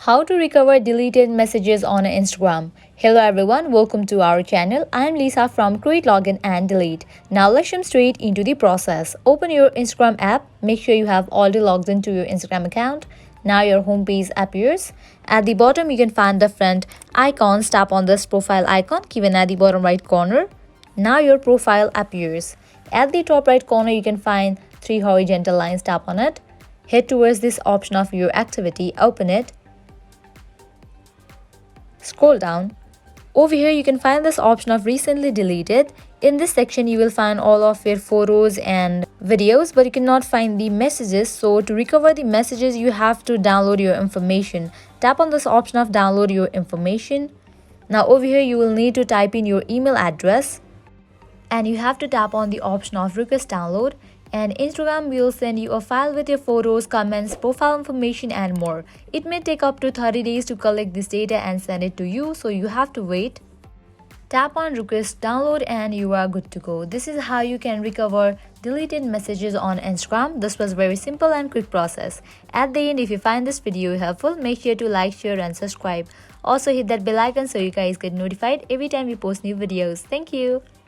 How to recover deleted messages on Instagram. Hello everyone, welcome to our channel. I am Lisa from Create Login and Delete. Now let's jump straight into the process. Open your Instagram app. Make sure you have already logged into your Instagram account. Now your home page appears. At the bottom you can find different icons. Tap on this profile icon given at the bottom right corner. Now your profile appears. At the top right corner you can find three horizontal lines. Tap on it. Head towards this option of your activity. Open it. Scroll down. Over here you can find this option of recently deleted. In this section you will find all of your photos and videos, but you cannot find the messages. So to recover the messages you have to download your information. Tap on this option of download your information. Now over here you will need to type in your email address and you have to tap on the option of request download, and Instagram will send you a file with your photos, comments, profile information and more. It may take up to 30 days to collect this data and send it to you, so you have to wait. Tap on request download and you are good to go. This is how you can recover deleted messages on Instagram. This was very simple and quick process. At the end, if you find this video helpful, make sure to like, share and subscribe. Also hit that bell icon so you guys get notified every time we post new videos. Thank you.